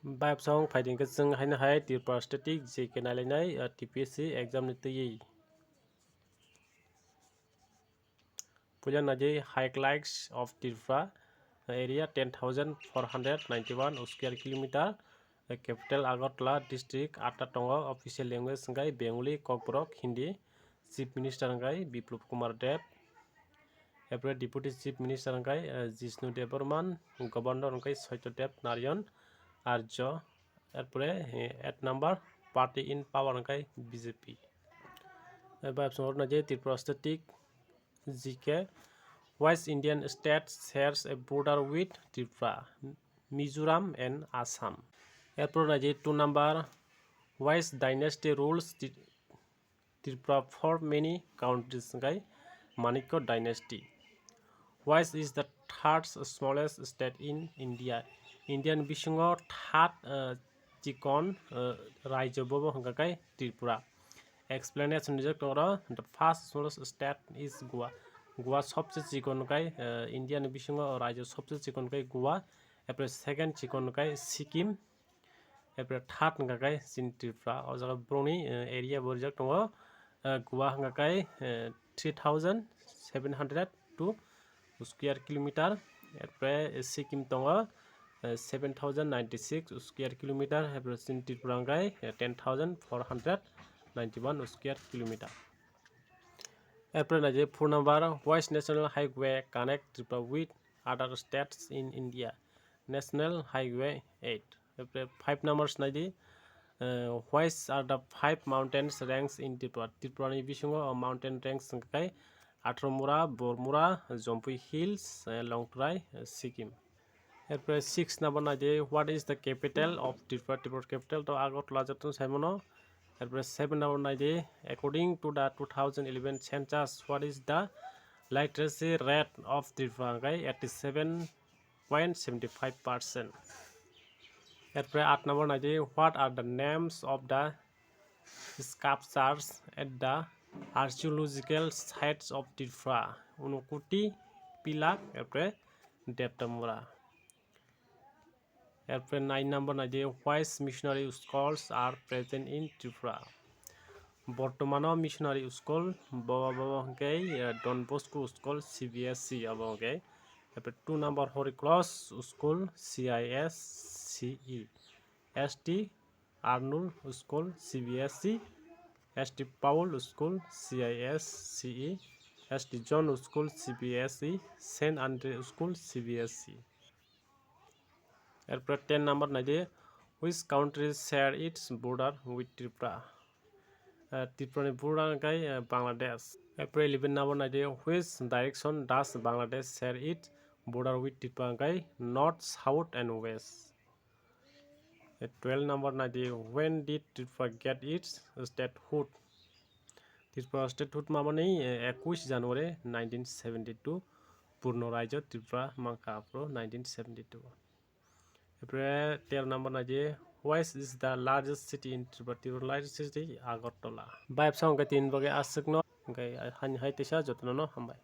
Bài song phải đến cái sưng hay là hay Tripura static gì cái này lấy TPSC exam này tới Pujan na highlights of Tripura area 10,491 square kilometer capital Agartala district Atatonga official language ngai Bengali Kokborok Hindi Chief Minister ngai Biplop Kumar Dev April Deputy Chief Minister ngai Jishnu Devarman Governor ngai Saito Dev Narayan Arjo April at number party in power ngai BJP Babs na Tripura static GK West Indian state shares a border with Tripura, Mizoram and Assam. April 2 number West Dynasty rules Tripura for many countries. Manikya Dynasty. West is the third smallest state in India. Indian Bishingo third Chikon Raijo Bobo Hangakai Tripura. Explanation the first smallest state is Goa. Goa सबसे chicken kai Indian बिशंगो राज्य सबसे chicken kai Goa एप्रे second chicken kai Sikkim एप्रे third kai Tripura और जगह ब्रोनी area बोलजक तो Goa kai 3,702 square kilometer एप्रे Sikkim तो 7,096 square kilometer एप्रे Tripura kai 10,491 square kilometer. April 4 number West National Highway connect Tripura with other states in India. National Highway 8. April 5 numbers West are the 5 mountains ranks in Tripura. Tripura ni bisungo mountain ranks kai Atromura, Bormura, Jompui Hills, Longtrai, Sikkim. April 6 number what is the capital of Tripura? Tripura capital to Agartala jatun saimono. April 7 number according to the 2011 census, what is the literacy rate of Tripura? 87.75%. April 8 number what are the names of the sculptures at the archaeological sites of Tripura? Unukuti, Pilak, April Deptamura. April 9 number which missionary schools are present in Tripura? Bortomano missionary school, Baba Don Bosco school, CBSE above. April 2 number Holy Cross school, CISCE. ST Arnold school, CBSE. ST Paul school, CISCE. ST John school, CBSE. Saint Andre school, CBSE. April 10 number which countries share its border with Tripura? Tripura border Bangladesh. April 11 number which direction does Bangladesh share its border with Tripura? North, south and west. 12 number when did Tripura get its statehood? Tripura statehood mamani 21 January 1972. Purno Raijo Tripura Mangkapro 1972. April 10 number West is the largest city in Tripura. Tripura largest city Agartala. By song 3 bage asik no gai han hai tisa jotno no hambai.